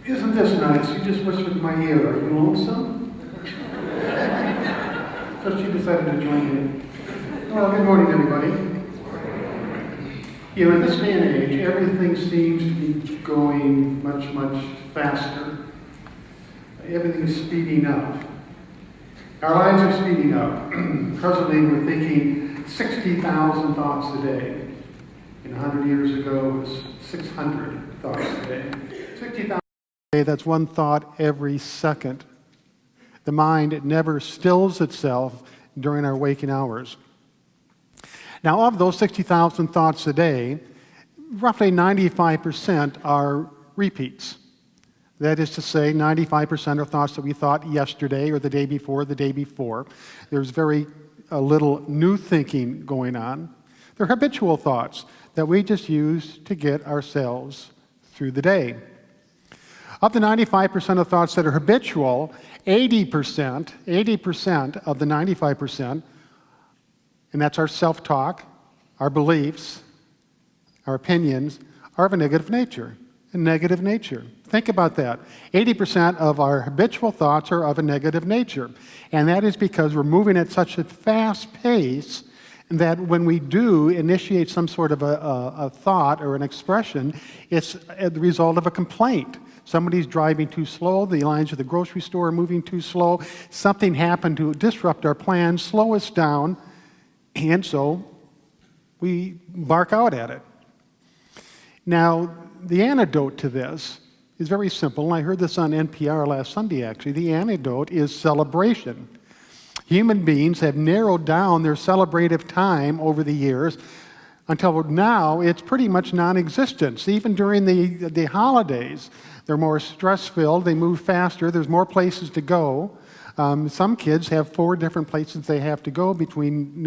Isn't this nice? You just whispered in my ear. Are you lonesome? So she decided to join in. Well, good morning, everybody. You know, in this day and age, everything seems to be going much, much faster. Everything's speeding up. Our lives are speeding up. Presently, we're thinking 60,000 thoughts a day. And 100 years ago, it was 600 thoughts a day. 60,000 a day, that's one thought every second. The mind, it never stills itself during our waking hours. Now, of those 60,000 thoughts a day, roughly 95% are repeats. That is to say, 95% are thoughts that we thought yesterday or the day before, the day before. There's very little new thinking going on. They're habitual thoughts that we just use to get ourselves through the day. Of the 95% of thoughts that are habitual, 80% of the 95%, and that's our self-talk, our beliefs, our opinions, are of a negative nature. A negative nature. Think about that. 80% of our habitual thoughts are of a negative nature. And that is because we're moving at such a fast pace that when we do initiate some sort of a thought or an expression, it's the result of a complaint. Somebody's driving too slow, the lines of the grocery store are moving too slow, something happened to disrupt our plans, slow us down, and so we bark out at it. Now, the antidote to this is very simple, and I heard this on NPR last Sunday actually. The antidote is celebration. Human beings have narrowed down their celebrative time over the years until now it's pretty much non-existent. Even during the holidays, they're more stress-filled, they move faster, there's more places to go. Some kids have 4 different places they have to go between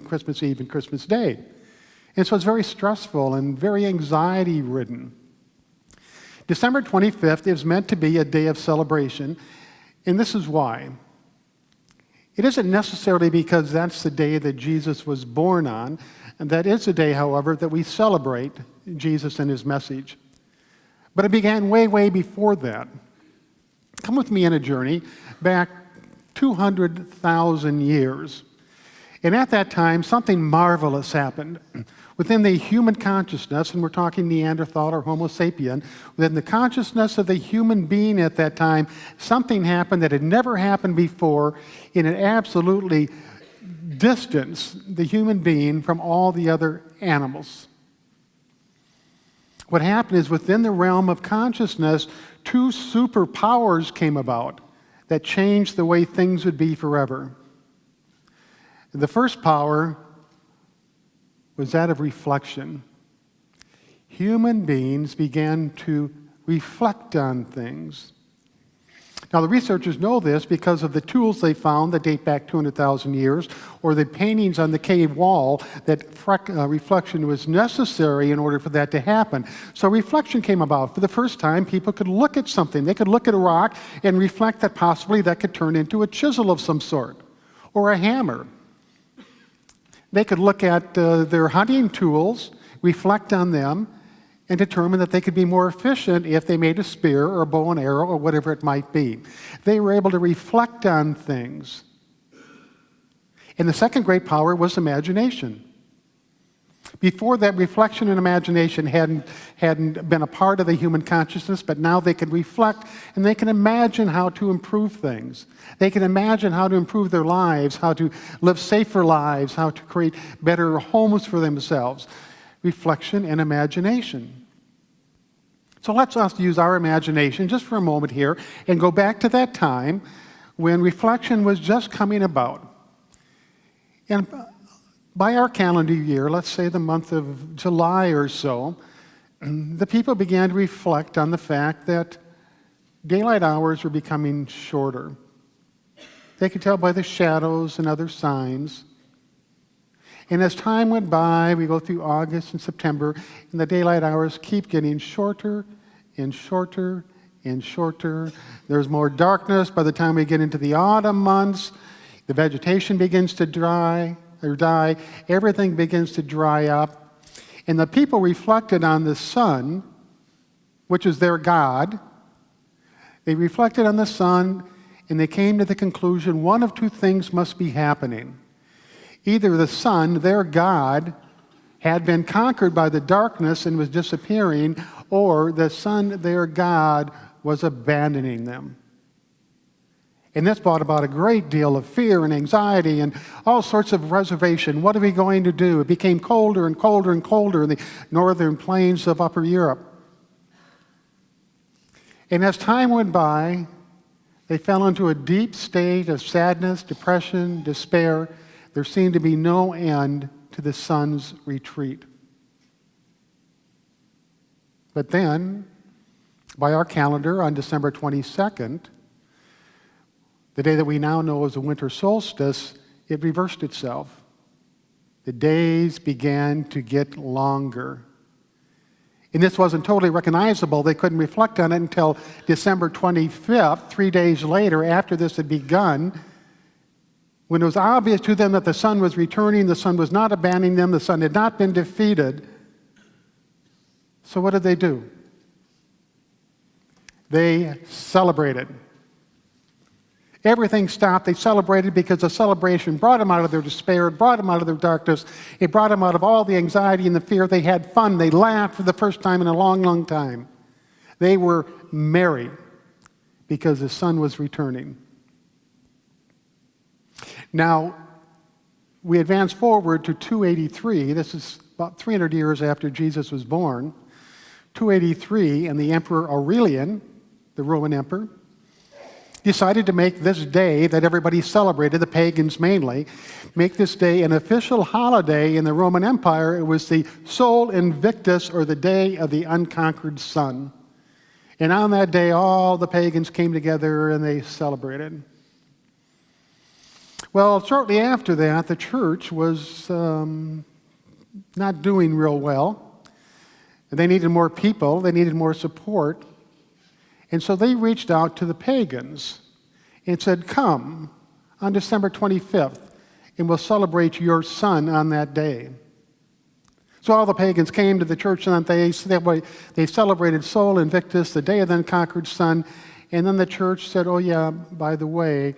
Christmas Eve and Christmas Day. And so it's very stressful and very anxiety-ridden. December 25th is meant to be a day of celebration, and this is why. It isn't necessarily because that's the day that Jesus was born on, and that is the day, however, that we celebrate Jesus and his message. But it began way, way before that. Come with me on a journey back 200,000 years. And at that time, something marvelous happened. Within the human consciousness, and we're talking Neanderthal or Homo sapien, within the consciousness of the human being at that time, something happened that had never happened before in an absolutely distance the human being from all the other animals. What happened is within the realm of consciousness, 2 superpowers came about that changed the way things would be forever. The first power was that of reflection. Human beings began to reflect on things. Now, the researchers know this because of the tools they found that date back 200,000 years, or the paintings on the cave wall that reflection was necessary in order for that to happen. So reflection came about. For the first time, people could look at something. They could look at a rock and reflect that possibly that could turn into a chisel of some sort, or a hammer. They could look at their hunting tools, reflect on them, and determine that they could be more efficient if they made a spear or a bow and arrow or whatever it might be. They were able to reflect on things. And the second great power was imagination. Before that, reflection and imagination hadn't been a part of the human consciousness, but now they can reflect and they can imagine how to improve things. They can imagine how to improve their lives, how to live safer lives, how to create better homes for themselves. Reflection and imagination. So let's us use our imagination just for a moment here and go back to that time when reflection was just coming about. And by our calendar year, let's say the month of July or so, the people began to reflect on the fact that daylight hours were becoming shorter. They could tell by the shadows and other signs. And as time went by, we go through August and September, and the daylight hours keep getting shorter and shorter and shorter. There's more darkness by the time we get into the autumn months. The vegetation begins to die. Everything begins to dry up. And the people reflected on the sun which is their God. They reflected on the sun, and they came to the conclusion one of two things must be happening. Either the sun, their God, had been conquered by the darkness and was disappearing, or the sun, their God, was abandoning them. And this brought about a great deal of fear and anxiety and all sorts of reservation. What are we going to do? It became colder and colder and colder in the northern plains of Upper Europe. And as time went by, they fell into a deep state of sadness, depression, despair. There seemed to be no end to the sun's retreat. But then, by our calendar, on December 22nd, the day that we now know as the winter solstice, it reversed itself. The days began to get longer. And this wasn't totally recognizable. They couldn't reflect on it until December 25th, 3 days later, after this had begun, when it was obvious to them that the sun was returning, the sun was not abandoning them, the sun had not been defeated. So what did they do? They celebrated. Everything stopped. They celebrated because the celebration brought them out of their despair, it brought them out of their darkness, it brought them out of all the anxiety and the fear. They had fun. They laughed for the first time in a long, long time. They were merry because the sun was returning. Now, we advance forward to 283. This is about 300 years after Jesus was born. 283, and the Emperor Aurelian, the Roman emperor, decided to make this day that everybody celebrated, the pagans mainly, make this day an official holiday in the Roman Empire. It was the Sol Invictus, or the Day of the Unconquered Sun. And on that day, all the pagans came together and they celebrated. Well, shortly after that, the church was not doing real well. They needed more people. They needed more support. And so they reached out to the pagans and said, come on December 25th, and we'll celebrate your sun on that day. So all the pagans came to the church on that day. They celebrated Sol Invictus, the Day of the Unconquered Sun. And then the church said, oh yeah, by the way,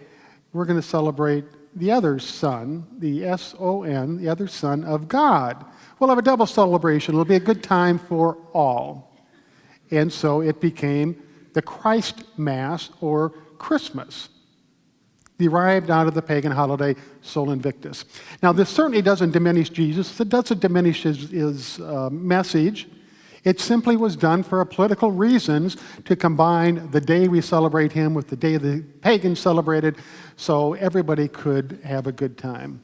we're going to celebrate the other son, the S-O-N, the other son of God. We'll have a double celebration. It'll be a good time for all. And so it became the Christ Mass, or Christmas, derived out of the pagan holiday Sol Invictus. Now, this certainly doesn't diminish Jesus. It doesn't diminish his message. It simply was done for political reasons to combine the day we celebrate him with the day the pagans celebrated, so everybody could have a good time.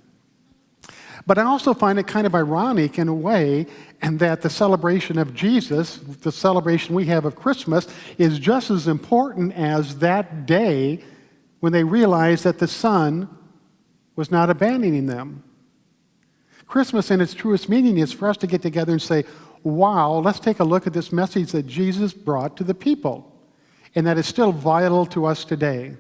But I also find it kind of ironic in a way, and that the celebration of Jesus, the celebration we have of Christmas, is just as important as that day when they realized that the sun was not abandoning them. Christmas in its truest meaning is for us to get together and say, wow, let's take a look at this message that Jesus brought to the people, and that is still vital to us today.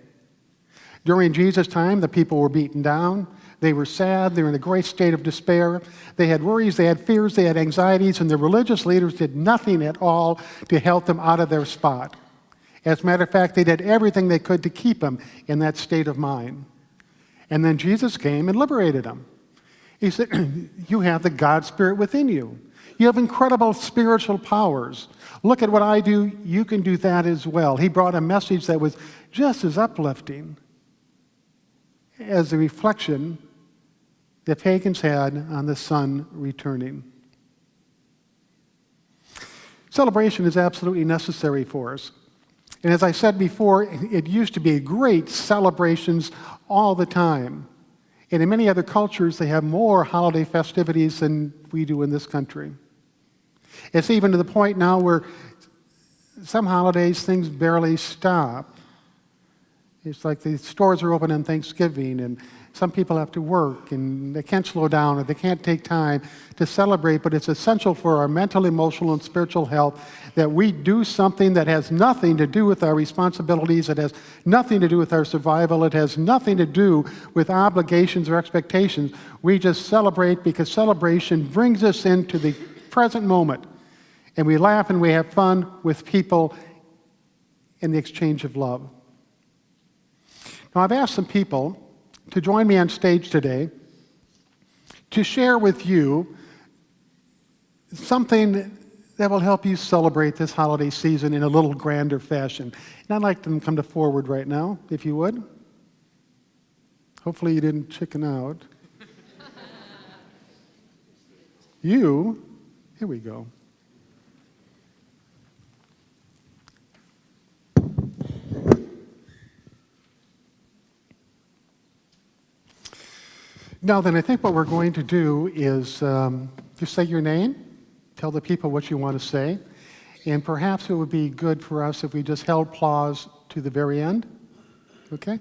During Jesus' time, the people were beaten down. They were sad. They were in a great state of despair. They had worries, they had fears, they had anxieties, and the religious leaders did nothing at all to help them out of their spot. As a matter of fact, they did everything they could to keep them in that state of mind. And then Jesus came and liberated them. He said, you have the God Spirit within you. You have incredible spiritual powers. Look at what I do. You can do that as well. He brought a message that was just as uplifting as the reflection the pagans had on the sun returning. Celebration is absolutely necessary for us. And as I said before, it used to be great celebrations all the time. And in many other cultures, they have more holiday festivities than we do in this country. It's even to the point now where some holidays, things barely stop. It's like the stores are open on Thanksgiving, and some people have to work, and they can't slow down, or they can't take time to celebrate, but it's essential for our mental, emotional, and spiritual health that we do something that has nothing to do with our responsibilities, it has nothing to do with our survival, it has nothing to do with obligations or expectations. We just celebrate because celebration brings us into the present moment. And we laugh and we have fun with people in the exchange of love. Now, I've asked some people to join me on stage today to share with you something that will help you celebrate this holiday season in a little grander fashion. And I'd like them to come to forward right now, if you would. Hopefully you didn't chicken out. Here we go. Now then, I think what we're going to do is just say your name, tell the people what you want to say, and perhaps it would be good for us if we just held applause to the very end. Okay?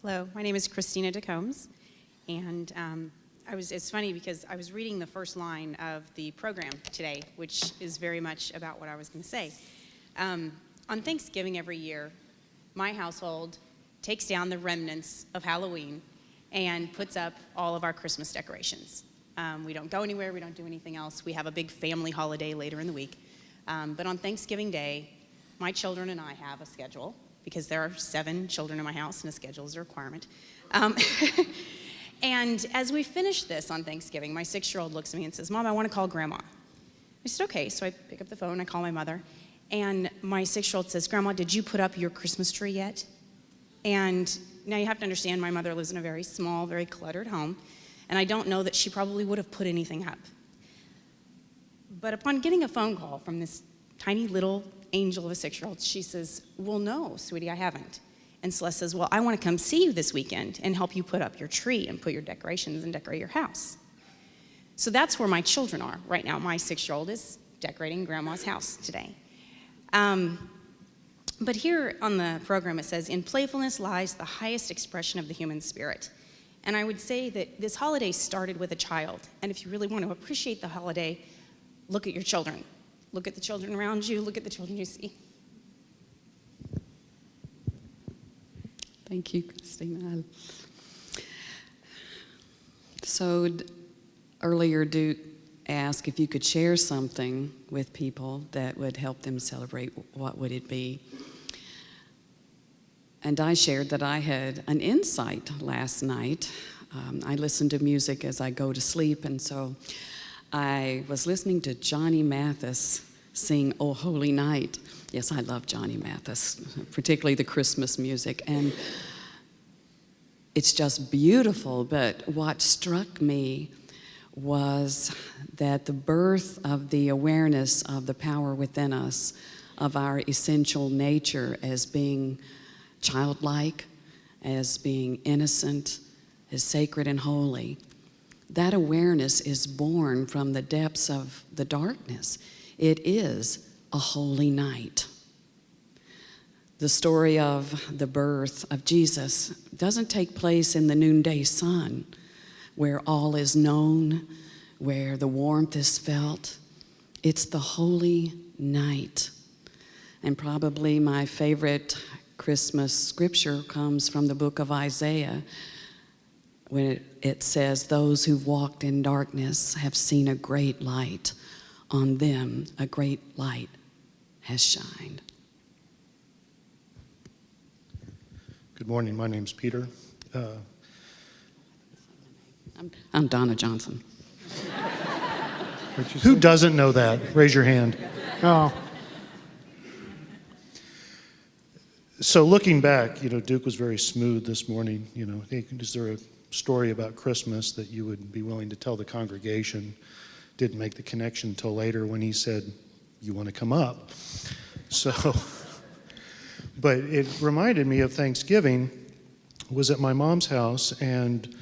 Hello, my name is Christina DeCombs, and it's funny because I was reading the first line of the program today, which is very much about what I was going to say. On Thanksgiving every year, my household takes down the remnants of Halloween and puts up all of our Christmas decorations. We don't go anywhere, we don't do anything else. We have a big family holiday later in the week. But on Thanksgiving Day, my children and I have a schedule, because there are 7 children in my house and a schedule is a requirement. And as we finish this on Thanksgiving, my 6-year-old looks at me and says, "Mom, I want to call Grandma." I said, "Okay." So I pick up the phone, I call my mother, and my 6-year-old says, "Grandma, did you put up your Christmas tree yet?" And now you have to understand, my mother lives in a very small, very cluttered home, and I don't know that she probably would have put anything up. But upon getting a phone call from this tiny little angel of a 6-year-old, she says, "Well, no, sweetie, I haven't." And Celeste says, "Well, I want to come see you this weekend and help you put up your tree and put your decorations and decorate your house." So that's where my children are right now. My 6-year-old is decorating Grandma's house today. But here on the program it says, "In playfulness lies the highest expression of the human spirit." And I would say that this holiday started with a child. And if you really want to appreciate the holiday, look at your children. Look at the children around you. Look at the children you see. Thank you, Christina. So earlier, Duke asked if you could share something with people that would help them celebrate. What would it be? And I shared that I had an insight last night. I listen to music as I go to sleep, and so I was listening to Johnny Mathis sing "O Holy Night." Yes, I love Johnny Mathis, particularly the Christmas music, and it's just beautiful. But what struck me was that the birth of the awareness of the power within us, of our essential nature as being childlike, as being innocent, as sacred and holy, that awareness is born from the depths of the darkness. It is a holy night. The story of the birth of Jesus doesn't take place in the noonday sun, where all is known, where the warmth is felt. It's the holy night. And probably my favorite Christmas scripture comes from the book of Isaiah, when it says, "Those who've walked in darkness have seen a great light. On them a great light has shined." Good morning. My name's Peter. I'm Donna Johnson. Who doesn't know that? Raise your hand. Oh, So looking back, Duke was very smooth this morning. Is there a story about Christmas that you would be willing to tell the congregation? Didn't make the connection until later when he said, "You want to come up?" So, but it reminded me of Thanksgiving. Was at my mom's house, and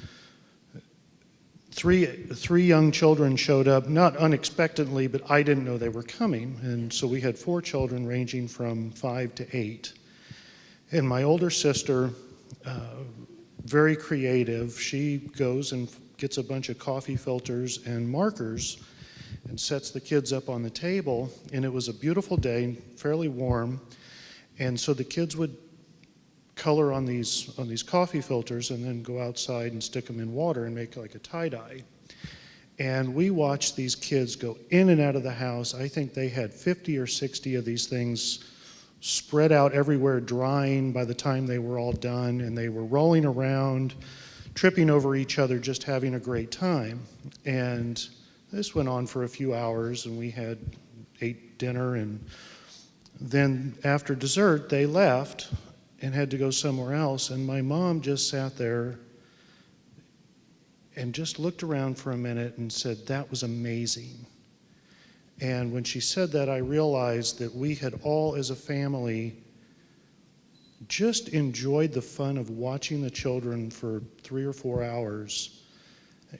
three young children showed up, not unexpectedly, but I didn't know they were coming. And so we had 4 children ranging from 5 to 8. And my older sister, very creative, she goes and gets a bunch of coffee filters and markers and sets the kids up on the table. And it was a beautiful day, fairly warm. And so the kids would color on these coffee filters and then go outside and stick them in water and make like a tie-dye. And we watched these kids go in and out of the house. I think they had 50 or 60 of these things spread out everywhere, drying by the time they were all done, and they were rolling around, tripping over each other, just having a great time. And this went on for a few hours, and we ate dinner, and then after dessert, they left and had to go somewhere else, and my mom just sat there and just looked around for a minute and said, "That was amazing." And when she said that, I realized that we had all, as a family, just enjoyed the fun of watching the children for 3 or 4 hours,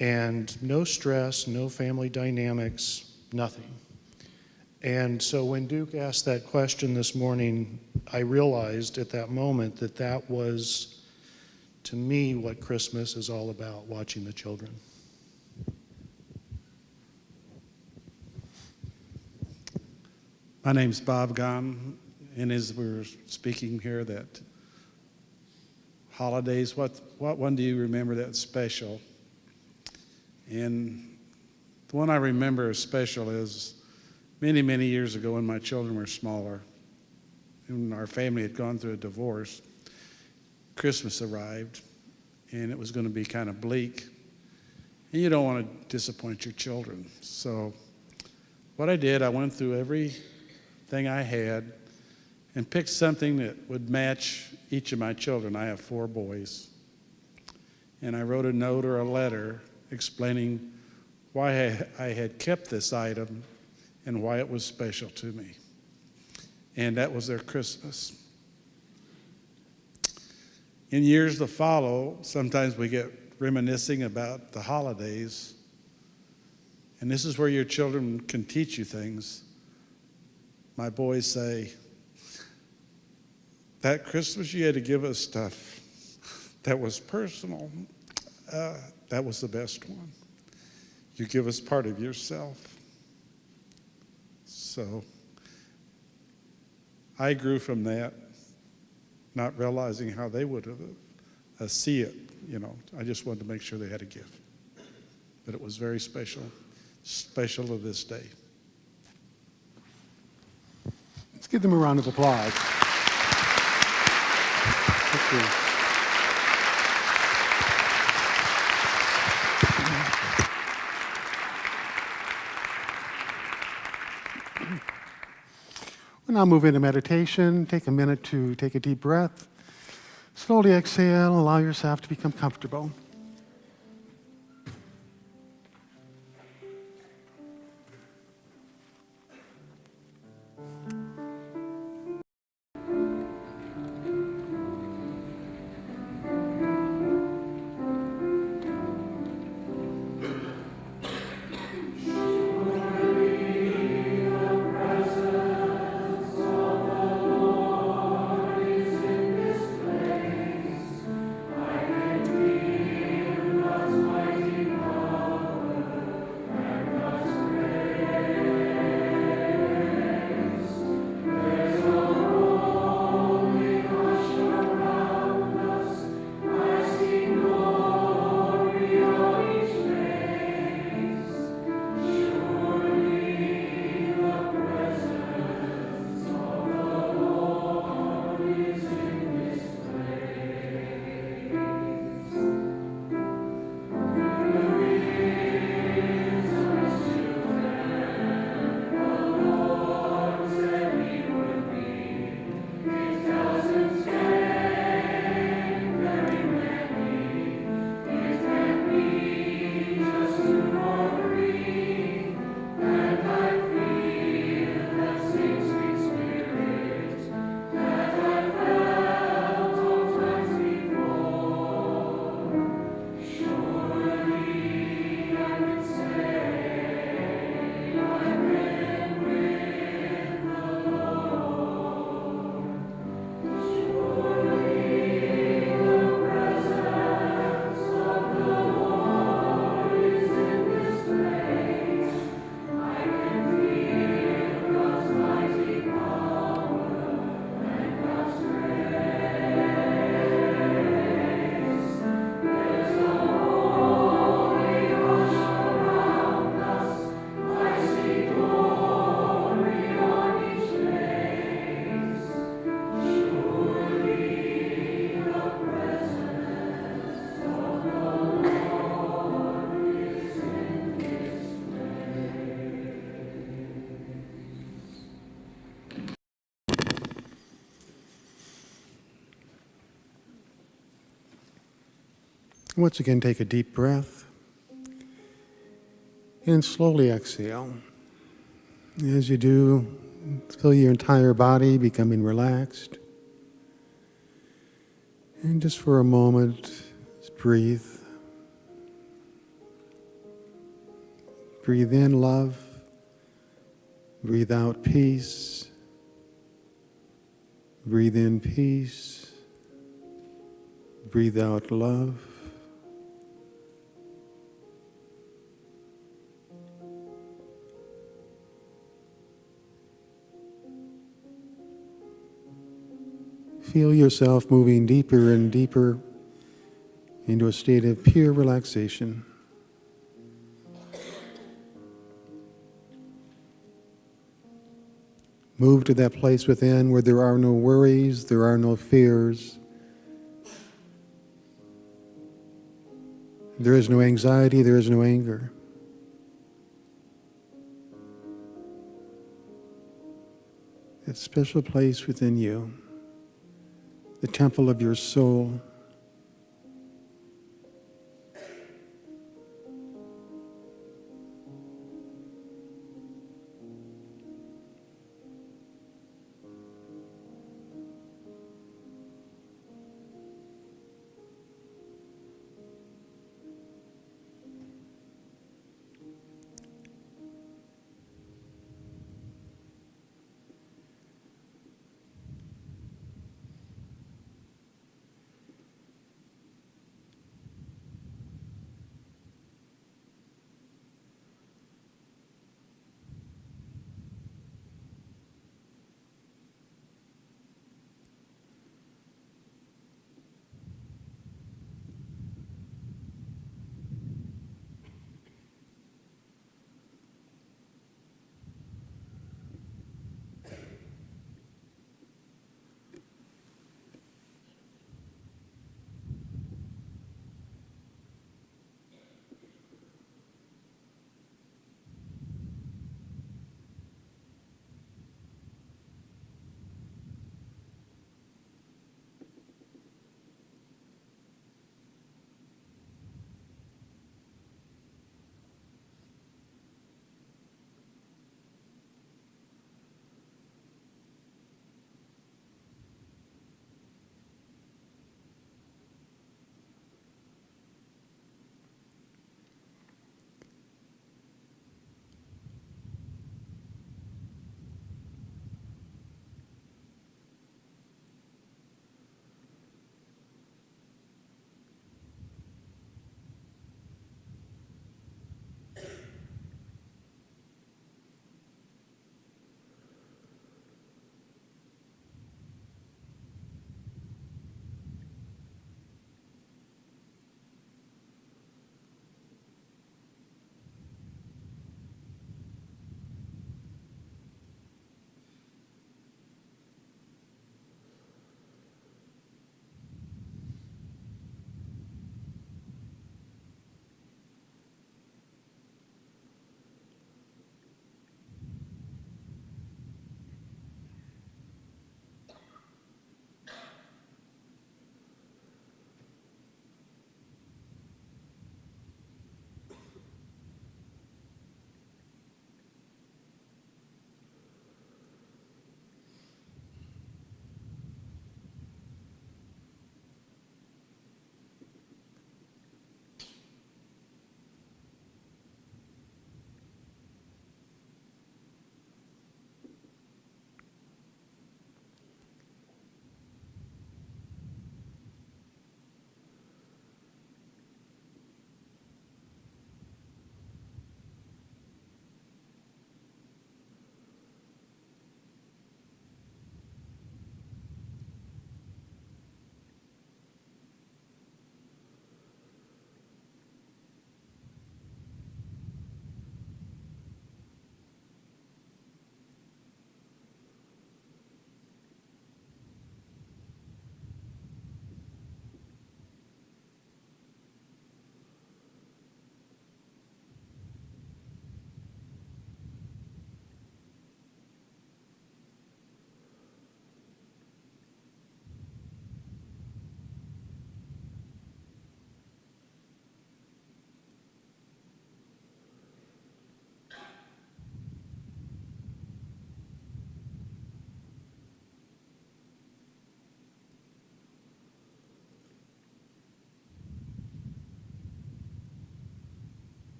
and no stress, no family dynamics, nothing. And so when Duke asked that question this morning, I realized at that moment that that was, to me, what Christmas is all about, watching the children. My name's Bob Gahn, and as we were speaking here, that holidays, what one do you remember that's special? And the one I remember as special is many, many years ago when my children were smaller, and our family had gone through a divorce. Christmas arrived, and it was going to be kind of bleak, and you don't want to disappoint your children. So what I did, I went through everything I had and picked something that would match each of my children. I have 4 boys. And I wrote a note or a letter explaining why I had kept this item and why it was special to me. And that was their Christmas. In years to follow, sometimes we get reminiscing about the holidays. And this is where your children can teach you things. My boys say, "That Christmas you had to give us stuff that was personal. That was the best one. You give us part of yourself." So I grew from that, not realizing how they would have see it. I just wanted to make sure they had a gift. But it was very special to this day. Let's give them a round of applause. Thank you. We'll now move into meditation. Take a minute to take a deep breath. Slowly exhale, allow yourself to become comfortable. Once again, take a deep breath and slowly exhale. As you do, feel your entire body becoming relaxed. And just for a moment, just breathe. Breathe in love. Breathe out peace. Breathe in peace. Breathe out love. Feel yourself moving deeper and deeper into a state of pure relaxation. Move to that place within where there are no worries, there are no fears. There is no anxiety, there is no anger. That special place within you, the temple of your soul.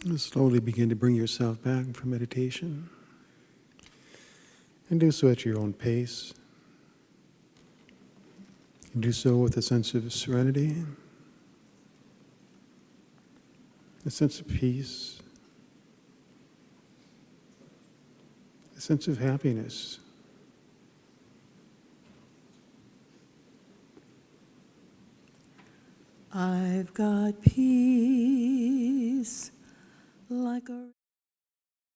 And slowly begin to bring yourself back from meditation. And do so at your own pace. And do so with a sense of serenity, a sense of peace, a sense of happiness. I've got peace like a